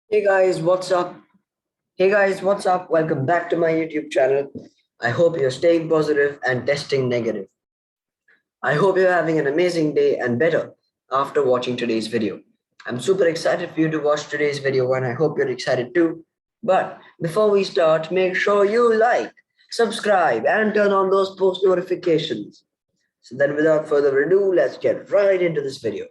Hey guys, what's up? Hey guys, what's up? Welcome back to my YouTube channel. I hope you're staying positive and testing negative. I hope you're having an amazing day and better after watching today's video. I'm super excited for you to watch today's video and I hope you're excited too. But before we start, make sure you like, subscribe, and turn on those post notifications. So then without further ado, let's get right into this video.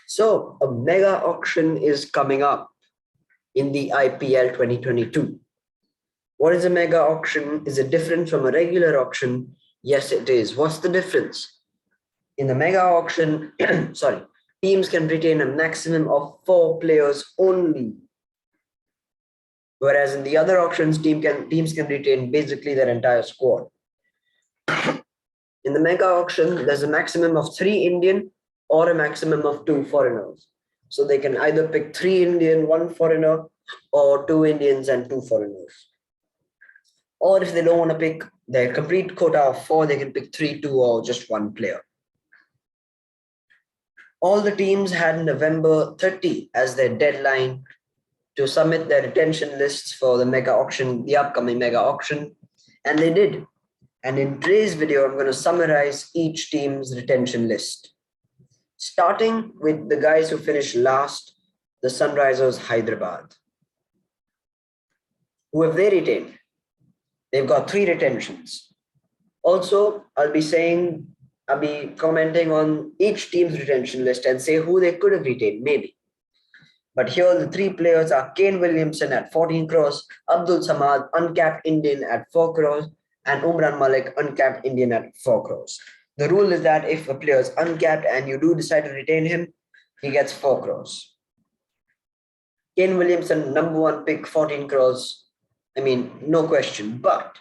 So a mega auction is coming up in the IPL 2022. What is a mega auction? Is it different from a regular auction? Yes, it is. What's the difference? In the mega auction, sorry, teams can retain a maximum of 4 players only. Whereas in the other auctions, teams can retain basically their entire squad. In the mega auction, there's a maximum of 3 Indian or a maximum of 2 foreigners. So they can either pick 3 Indian, 1 foreigner, or 2 Indians and 2 foreigners. Or if they don't want to pick their complete quota of 4, they can pick 3, 2, or just 1 player. All the teams had November 30 as their deadline to submit their retention lists for the mega auction, the upcoming mega auction, and they did. And in today's video, I'm going to summarize each team's retention list. Starting with the guys who finished last, the Sunrisers Hyderabad. Who have they retained? They've got 3 retentions. Also, I'll be commenting on each team's retention list and say who they could have retained, maybe. But here the 3 players are Kane Williamson at 14 crores, Abdul Samad, uncapped Indian at 4 crores, and Umran Malik, uncapped Indian at 4 crores. The rule is that if a player is uncapped and you do decide to retain him, he gets 4 crores. Kane Williamson, number 1 pick, 14 crores. I mean, no question. But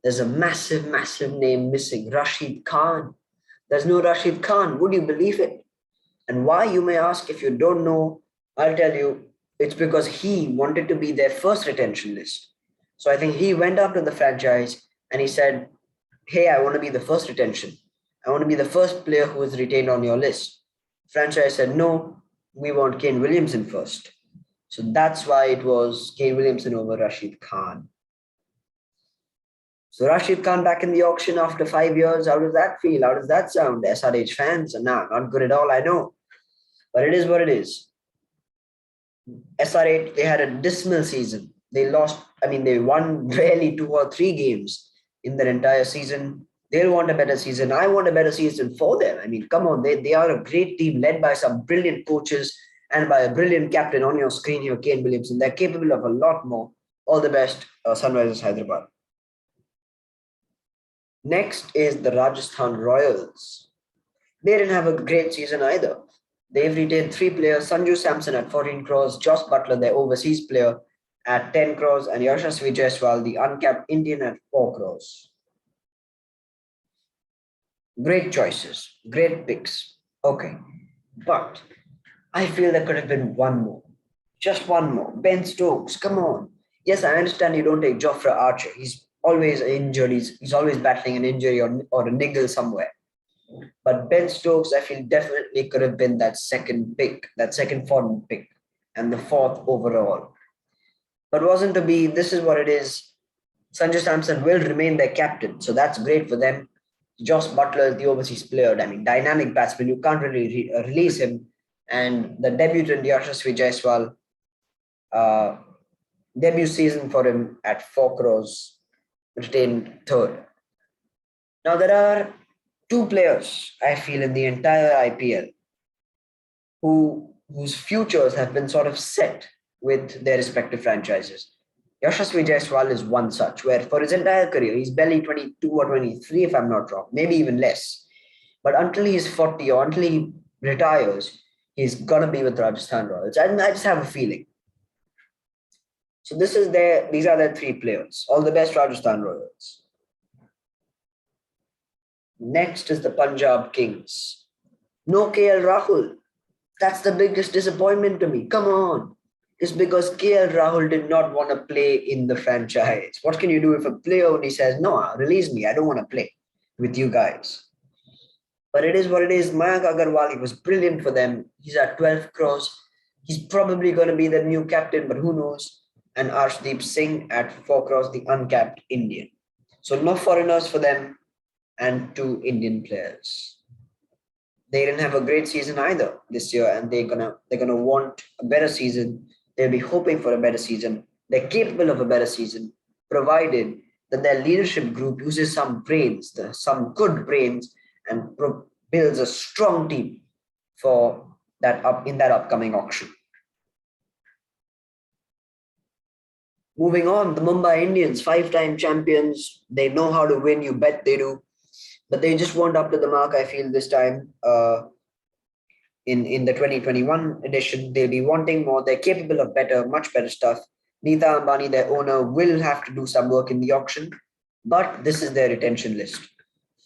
there's a massive, massive name missing, Rashid Khan. There's no Rashid Khan. Would you believe it? And why, you may ask? If you don't know, I'll tell you. It's because he wanted to be their first retention list. So I think he went up to the franchise and he said, hey, I want to be the first retention. I want to be the first player who is retained on your list. Franchise said, no, we want Kane Williamson first. So that's why it was Kane Williamson over Rashid Khan. So Rashid Khan back in the auction after 5 years. How does that feel? How does that sound? SRH fans? Nah, not good at all, I know. But it is what it is. SRH, they had a dismal season. They won barely 2 or 3 games in their entire season. They'll want a better season. I want a better season for them. I mean, come on, they are a great team led by some brilliant coaches and by a brilliant captain on your screen here, Kane Williamson. They're capable of a lot more. All the best, Sunrisers Hyderabad. Next is the Rajasthan Royals. They didn't have a great season either. They've retained 3 players, Sanju Samson at 14 crores, Josh Butler, their overseas player, at 10 crores, and Yashasvi Jaiswal, the uncapped Indian, at 4 crores. Great choices, great picks. Okay, but I feel there could have been one more. Just one more. Ben Stokes, come on. Yes, I understand you don't take Jofra Archer. He's always injured. He's always battling an injury or a niggle somewhere. But Ben Stokes, I feel, definitely could have been that second pick, that second foreign pick, and the 4th overall. But wasn't to be. This is what it is. Sanju Samson will remain their captain, so that's great for them. Josh Butler is the overseas player. I mean, dynamic batsman. You can't really release him. And the debutant Yashasvi Jaiswal, debut season for him at 4 crores, retained 3rd. Now there are 2 players, I feel, in the entire IPL whose futures have been sort of set with their respective franchises. Yashasvi Jaiswal is one such, where for his entire career, he's barely 22 or 23, if I'm not wrong, maybe even less. But until he's 40 or until he retires, he's going to be with Rajasthan Royals. I just have a feeling. So these are their 3 players. All the best, Rajasthan Royals. Next is the Punjab Kings. No KL Rahul. That's the biggest disappointment to me. Come on. It's because KL Rahul did not want to play in the franchise. What can you do if a player only says, no, release me, I don't want to play with you guys? But it is what it is. Mayank Agarwal, he was brilliant for them. He's at 12 crores. He's probably going to be the new captain, but who knows? And Arshdeep Singh at 4 crores, the uncapped Indian. So no foreigners for them and 2 Indian players. They didn't have a great season either this year, and they're gonna want a better season. They'll be hoping for a better season. They're capable of a better season, provided that their leadership group uses some brains, some good brains, and builds a strong team for that in that upcoming auction. Moving on, the Mumbai Indians, 5-time champions. They know how to win. You bet they do, but they just weren't up to the mark. I feel this time. In the 2021 edition, they'll be wanting more. They're capable of better, much better stuff. Nita Ambani, their owner, will have to do some work in the auction, but this is their retention list.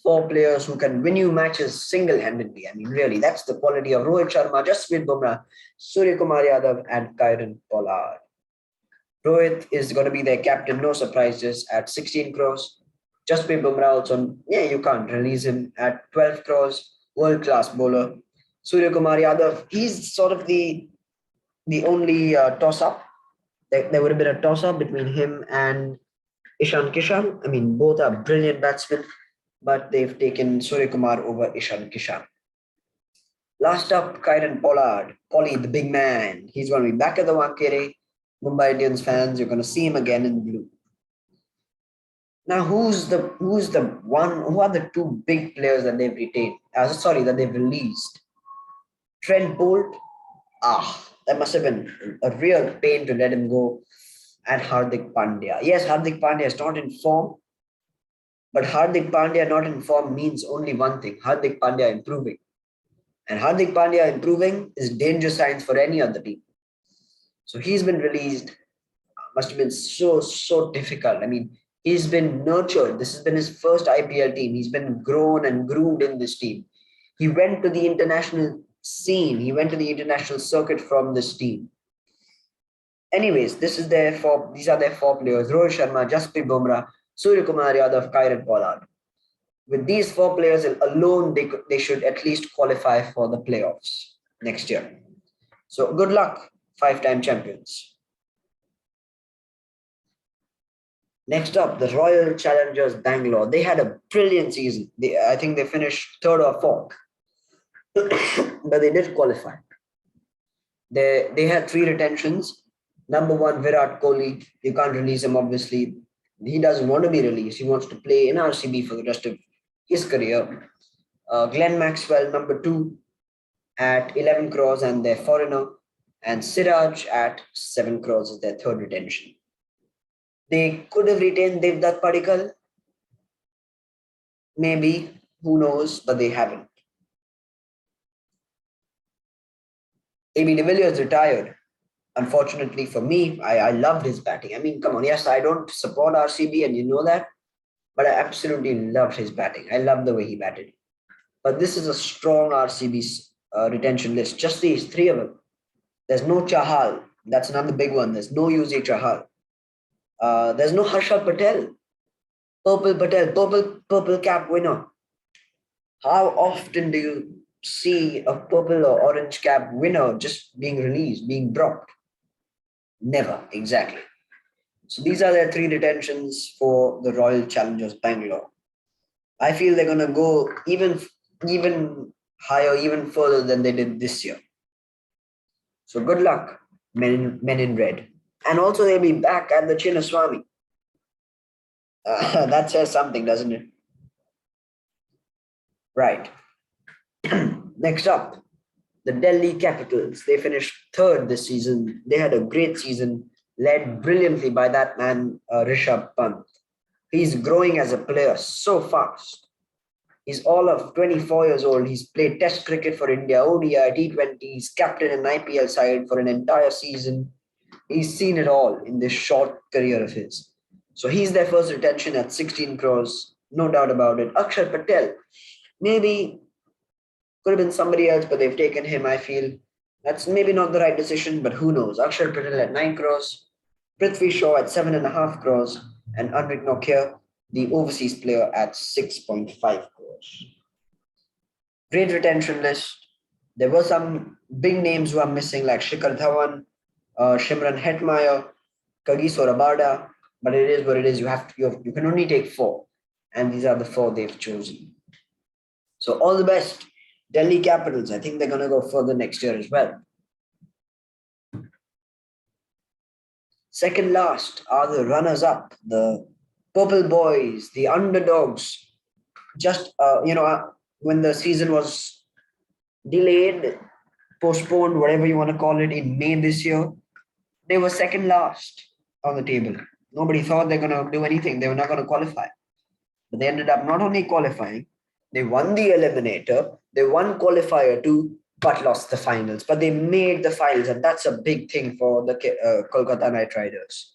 4 players who can win you matches single-handedly. I mean, really, that's the quality of Rohit Sharma, Jasprit Bumrah, Surya Kumar Yadav, and Kieron Pollard. Rohit is going to be their captain, no surprises, at 16 crores. Jasprit Bumrah also, you can't release him at 12 crores, world-class bowler. Surya Kumar Yadav, he's sort of the only toss-up. There would have been a toss-up between him and Ishan Kishan. I mean, both are brilliant batsmen, but they've taken Surya Kumar over Ishan Kishan. Last up, Kieron Pollard, Polly, the big man. He's going to be back at the Wankhede. Mumbai Indians fans, you're going to see him again in blue. Now, who are the 2 big players that they've retained? That they've released. Trent Bolt, that must have been a real pain to let him go. And Hardik Pandya. Yes, Hardik Pandya is not in form, but Hardik Pandya not in form means only one thing: Hardik Pandya improving. And Hardik Pandya improving is danger signs for any other team. So he's been released. Must have been so difficult. I mean, he's been nurtured. This has been his first IPL team. He's been grown and groomed in this team. He went to the international scene. He went to the international circuit from this team. Anyways, these are their 4 players: Rohit Sharma, Jasprit Bumrah, Surya Kumar Yadav, Kieron Pollard. With these 4 players alone, they should at least qualify for the playoffs next year. So good luck, 5-time champions. Next up, the Royal Challengers Bangalore. They had a brilliant season. I think they finished 3rd or 4th, but they did qualify. They had 3 retentions. Number 1, Virat Kohli. You can't release him, obviously. He doesn't want to be released. He wants to play in RCB for the rest of his career. Glenn Maxwell, number 2, at 11 crores and their foreigner. And Siraj at 7 crores is their 3rd retention. They could have retained Devdutt Padikkal. Maybe, who knows, but they haven't. AB de Villiers retired. Unfortunately for me, I loved his batting. I mean, come on, yes, I don't support RCB and you know that, but I absolutely loved his batting. I love the way he batted. But this is a strong RCB retention list. Just these 3 of them. There's no Chahal. That's another big one. There's no Yuzi Chahal. There's no Harshal Patel. Purple cap winner. How often do you see a purple or orange cap winner just being released, being dropped? Never, exactly. So these are their 3 retentions for the Royal Challengers Bangalore. I feel they're going to go even higher, even further than they did this year. So good luck, men in red. And also they'll be back at the Chinnaswamy. That says something, doesn't it? Right. Next up, the Delhi Capitals. They finished 3rd this season. They had a great season, led brilliantly by that man, Rishabh Pant. He's growing as a player so fast. He's all of 24 years old. He's played Test cricket for India, ODI, T20. He's captain an IPL side for an entire season. He's seen it all in this short career of his. So he's their first retention at 16 crores. No doubt about it. Akshar Patel. Maybe could have been somebody else, but they've taken him, I feel. That's maybe not the right decision, but who knows? Akshar Patel at 9 crores. Prithvi Shaw at 7.5 crores. And Anvik Nokia, the overseas player, at 6.5 crores. Great retention list. There were some big names who are missing like Shikhar Dhawan, Shimran Hetmeyer, Kagiso Rabada. But it is what it is. You can only take four, and these are the four they've chosen. So all the best, Delhi Capitals. I think they're going to go further next year as well. Second last are the runners-up, the Purple Boys, the underdogs. Just when the season was delayed, postponed, whatever you want to call it, in May this year, they were second last on the table. Nobody thought they're going to do anything. They were not going to qualify. But they ended up not only qualifying, they won the eliminator, they won qualifier too, but lost the finals. But they made the finals, and that's a big thing for the Kolkata Knight Riders.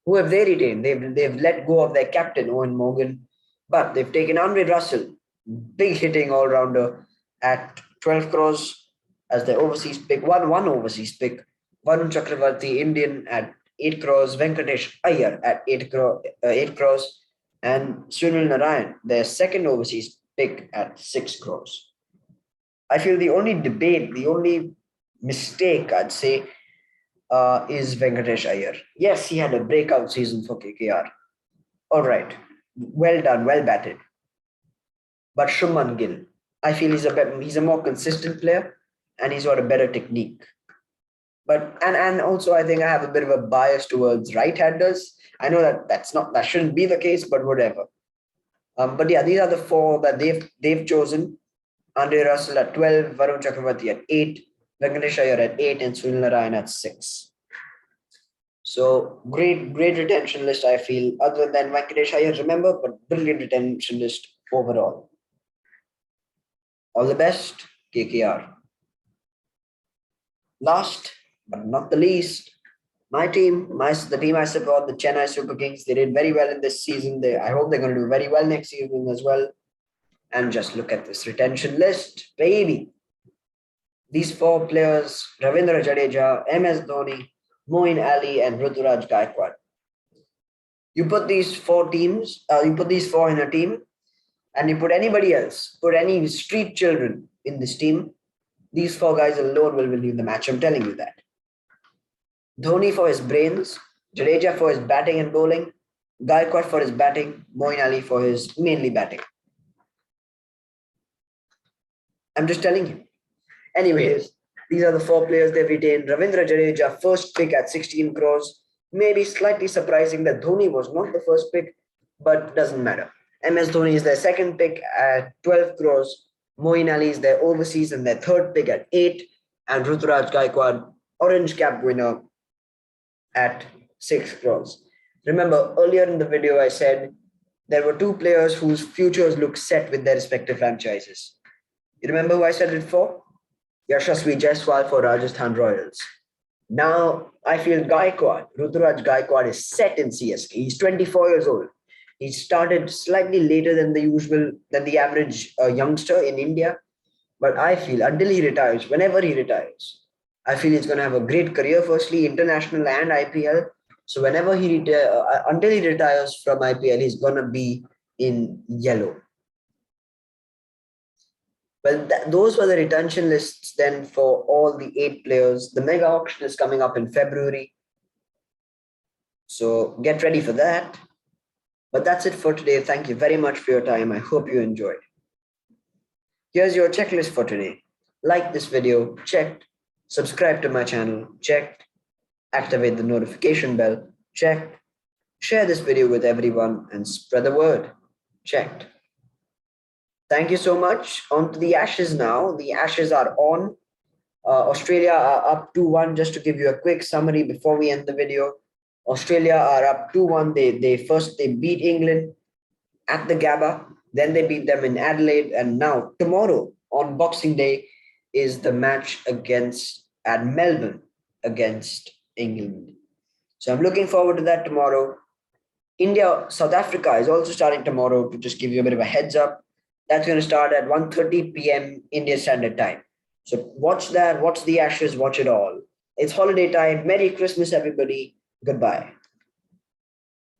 Who have they retained? They've let go of their captain, Owen Morgan, but they've taken Andre Russell, big hitting all-rounder, at 12 crores as their overseas pick, one overseas pick. Varun Chakravarti, Indian, at 8 crores, Venkatesh Iyer at 8 crores, and Sunil Narayan, their second overseas pick, at 6 crores. I feel the only debate, the only mistake I'd say is Venkatesh Iyer. Yes, he had a breakout season for KKR. All right, well done, well batted. But Shubman Gill, I feel he's a more consistent player, and he's got a better technique. But and also I think I have a bit of a bias towards right-handers. I know that shouldn't be the case, but whatever. But yeah, these are the four that they've chosen. Andre Russell at 12, Varun Chakravarti at 8, Venkatesh Iyer at 8, and Sunil Narayan at 6. So great retention list, I feel, other than Venkatesh Iyer, remember, but brilliant retention list overall. All the best, KKR. Last but not the least, my team, the team I support, the Chennai Super Kings, they did very well in this season. I hope they're going to do very well next season as well. And just look at this retention list, baby. These four players, Ravindra Jadeja, MS Dhoni, Moeen Ali, and Ruturaj Gaikwad. You put these four in a team, and you put anybody else, put any street children in this team, these four guys alone will win you the match. I'm telling you that. Dhoni for his brains, Jadeja for his batting and bowling, Gaikwad for his batting, Moeen Ali for his mainly batting. I'm just telling you. Anyways, these are the four players they've retained. Ravindra Jadeja, first pick at 16 crores. Maybe slightly surprising that Dhoni was not the first pick, but doesn't matter. MS Dhoni is their second pick at 12 crores. Moeen Ali is their overseas and their third pick at 8. And Ruturaj Gaikwad, orange cap winner, at 6 crores. Remember, earlier in the video, I said there were two players whose futures look set with their respective franchises. You remember who I said it for? Yashasvi Jaiswal for Rajasthan Royals. Now, I feel Ruturaj Gaikwad is set in CSK. He's 24 years old. He started slightly later than the average youngster in India. But I feel until he retires, whenever he retires, I feel he's going to have a great career, firstly, international and IPL. So until he retires from IPL, he's going to be in yellow. Well, those were the retention lists then for all the 8 players. The mega auction is coming up in February. So get ready for that. But that's it for today. Thank you very much for your time. I hope you enjoyed. Here's your checklist for today. Like this video, checked. Subscribe to my channel, checked. Activate the notification bell, checked. Share this video with everyone and spread the word, checked. Thank you so much. On to the Ashes now. The Ashes are on. Australia are up 2-1. Just to give you a quick summary before we end the video. Australia are up 2-1. They beat England at the Gabba. Then they beat them in Adelaide. And now tomorrow on Boxing Day is the match at Melbourne against England. So I'm looking forward to that tomorrow. South Africa is also starting tomorrow, to just give you a bit of a heads up. That's going to start at 1:30 p.m. India Standard Time. So watch that, watch the Ashes, watch it all. It's holiday time. Merry Christmas, everybody. Goodbye.